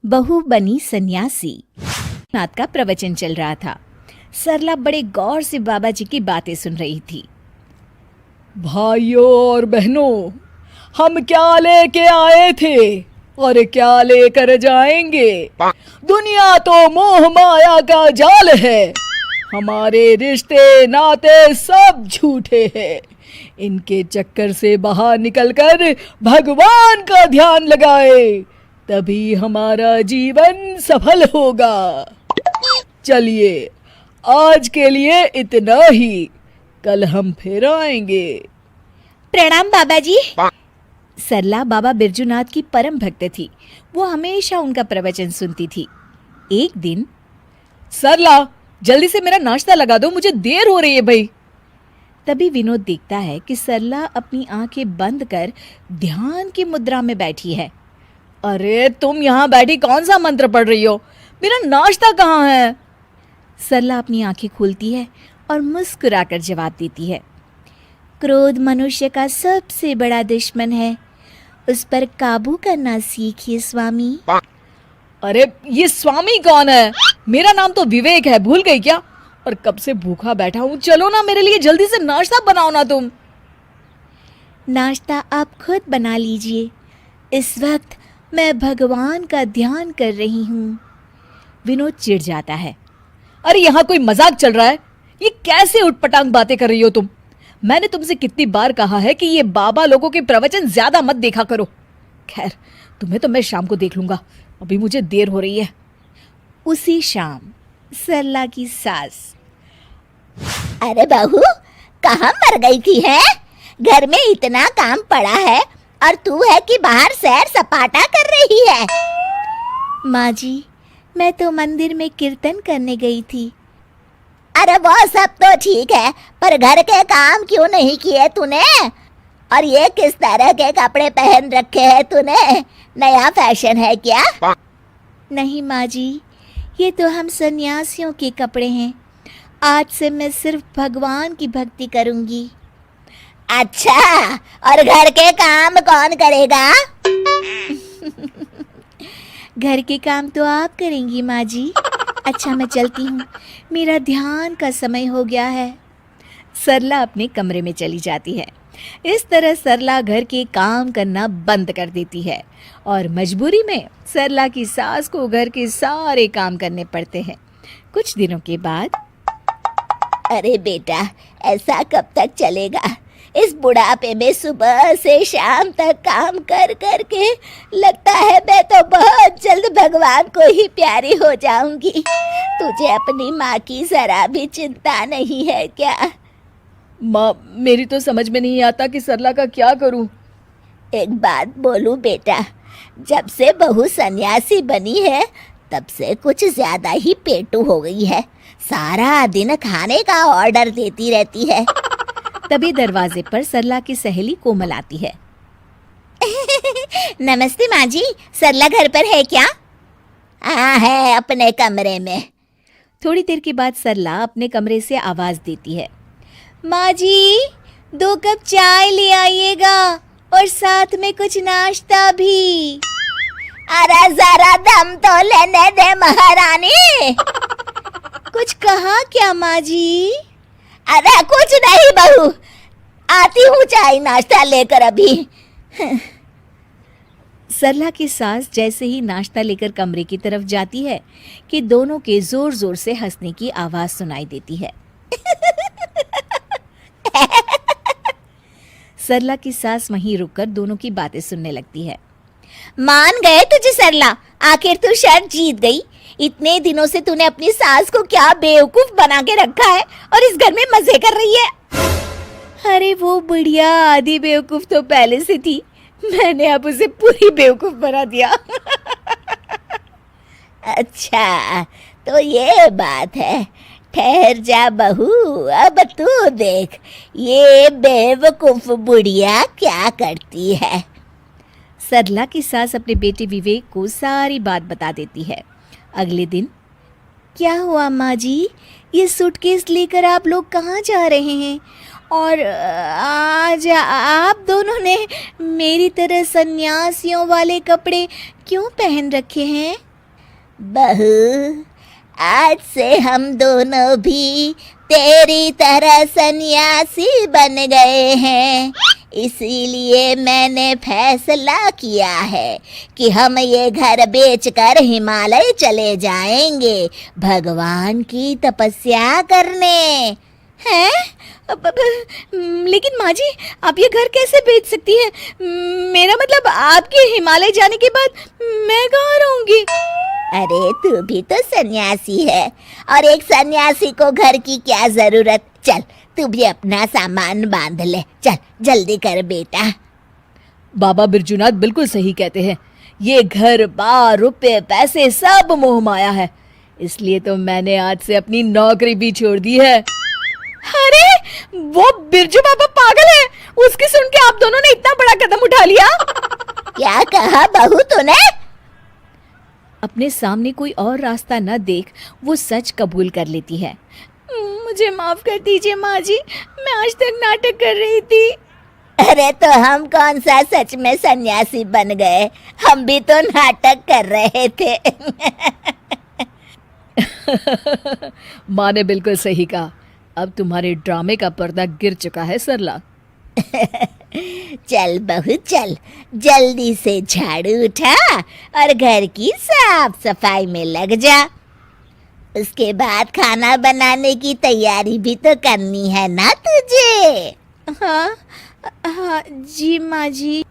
बहू बनी सन्यासी। नाथ का प्रवचन चल रहा था। सरला बड़े गौर से बाबा जी की बातें सुन रही थी। भाइयों और बहनों, हम क्या लेके आए थे और क्या लेकर जाएंगे। दुनिया तो मोह माया का जाल है। हमारे रिश्ते नाते सब झूठे हैं। इनके चक्कर से बाहर निकलकर भगवान का ध्यान लगाए, तभी हमारा जीवन सफल होगा। चलिए, आज के लिए इतना ही, कल हम फिर आएंगे। प्रणाम बाबा जी। सरला बाबा बिरजूनाथ की परम भक्त थी। वो हमेशा उनका प्रवचन सुनती थी। एक दिन, सरला, जल्दी से मेरा नाश्ता लगा दो, मुझे देर हो रही है भाई। तभी विनोद देखता है कि सरला अपनी आंखें बंद कर ध्यान की मुद्रा में बैठी है। अरे तुम यहाँ बैठी कौन सा मंत्र पढ़ रही हो? मेरा नाश्ता कहाँ है? सरला अपनी आंखें खोलती है और मुस्कुराकर जवाब देती है, क्रोध मनुष्य का सबसे बड़ा दुश्मन है, उस पर काबू करना सीखिए स्वामी। अरे ये स्वामी कौन है? मेरा नाम तो विवेक है, भूल गई क्या? और कब से भूखा बैठा हूँ, चलो ना मेरे लिए जल्दी से नाश्ता बनाओ ना तुम। नाश्ता आप खुद बना लीजिए, इस वक्त मैं भगवान का ध्यान कर रही हूँ। विनोद चिढ़ जाता है। अरे यहाँ कोई मजाक चल रहा है? ये कैसे उटपटांग बातें कर रही हो तुम? मैंने तुमसे कितनी बार कहा है कि ये बाबा लोगों के प्रवचन ज्यादा मत देखा करो। खैर, तुम्हें तो मैं शाम को देख लूंगा, अभी मुझे देर हो रही है। उसी शाम सरला की सास, अरे बहू, कहाँ मर गई थी है? घर में इतना काम पड़ा है और तू है कि बाहर सैर सपाटा कर रही है। माँ जी, मैं तो मंदिर में कीर्तन करने गई थी। अरे वो सब तो ठीक है, पर घर के काम क्यों नहीं किए तूने? और ये किस तरह के कपड़े पहन रखे हैं तूने? नया फैशन है क्या? नहीं माँ जी, ये तो हम सन्यासियों के कपड़े हैं। आज से मैं सिर्फ भगवान की भक्ति करूंगी। अच्छा, और घर के काम कौन करेगा? घर के काम तो आप करेंगी माँ जी। अच्छा, मैं चलती हूँ, मेरा ध्यान का समय हो गया है। सरला अपने कमरे में चली जाती है। इस तरह सरला घर के काम करना बंद कर देती है और मजबूरी में सरला की सास को घर के सारे काम करने पड़ते हैं। कुछ दिनों के बाद, अरे बेटा, ऐसा कब तक चलेगा? इस बुढ़ापे में सुबह से शाम तक काम कर कर के लगता है मैं तो बहुत जल्द भगवान को ही प्यारी हो जाऊंगी। तुझे अपनी माँ की जरा भी चिंता नहीं है क्या? माँ, मेरी तो समझ में नहीं आता कि सरला का क्या करूं। एक बात बोलूं बेटा, जब से बहू सन्यासी बनी है तब से कुछ ज्यादा ही पेटू हो गई है। सारा दिन खाने का ऑर्डर देती रहती है। तभी दरवाजे पर सरला की सहेली कोमल आती है। नमस्ते माँ जी, सरला घर पर है क्या? हाँ है, अपने कमरे में। थोड़ी देर के बाद सरला अपने कमरे से आवाज देती है, माँ जी, 2 कप चाय ले आइएगा और साथ में कुछ नाश्ता भी। अरे जरा दम तो लेने दे महारानी। कुछ कहा क्या माँ जी? अरे कुछ नहीं बहू, आती हूँ चाय नाश्ता लेकर अभी। सरला की सास जैसे ही नाश्ता लेकर कमरे की तरफ जाती है कि दोनों के जोर जोर से हंसने की आवाज सुनाई देती है। सरला की सास वहीं रुककर दोनों की बातें सुनने लगती है। मान गए तुझे सरला, आखिर तू शर्त जीत गई। इतने दिनों से तूने अपनी सास को क्या बेवकूफ बना के रखा है और इस घर में मजे कर रही है। अरे वो बुढ़िया आधी बेवकूफ तो पहले से थी, मैंने अब उसे पूरी बेवकूफ बना दिया। अच्छा, तो ये बात है। ठहर जा बहू, अब तू देख ये बेवकूफ बुढ़िया क्या करती है। सरला की सास अपने बेटे विवेक को सारी बात बता देती है। अगले दिन, क्या हुआ माँ जी, ये सूटकेस लेकर आप लोग कहाँ जा रहे हैं? और आज आप दोनों ने मेरी तरह सन्यासियों वाले कपड़े क्यों पहन रखे हैं? बहू, आज से हम दोनों भी तेरी तरह सन्यासी बन गए हैं। इसीलिए मैंने फैसला किया है कि हम ये घर बेचकर हिमालय चले जाएंगे भगवान की तपस्या करने। हैं? लेकिन माँ जी, आप ये घर कैसे बेच सकती हैं? मेरा मतलब आपके हिमालय जाने के बाद मैं कहाँ रहूंगी? अरे तू भी तो सन्यासी है, और एक सन्यासी को घर की क्या जरूरत। चल तू भी अपना सामान बांध ले, चल जल्दी कर बेटा। बाबा बिरजूनाथ बिल्कुल सही कहते हैं। ये घर बार रुपए पैसे सब मोह माया है, इसलिए तो मैंने आज से अपनी नौकरी भी छोड़ दी है। अरे वो बिरजू बाबा पागल है, उसकी सुन के आप दोनों ने इतना बड़ा कदम उठा लिया। क्या कहा बहू तूने? अपने सामने कोई और रास्ता न देख वो सच कबूल कर लेती है। मुझे माफ कर दीजिए माँ जी, मैं आज तक नाटक कर रही थी। अरे तो हम कौन सा सच में सन्यासी बन गए, हम भी तो नाटक कर रहे थे। माँ ने बिल्कुल सही कहा। अब तुम्हारे ड्रामे का पर्दा गिर चुका है सरला। चल बहू चल, जल्दी से झाड़ू उठा और घर की साफ सफाई में लग जा। उसके बाद खाना बनाने की तैयारी भी तो करनी है ना तुझे। हाँ हाँ जी माँ जी।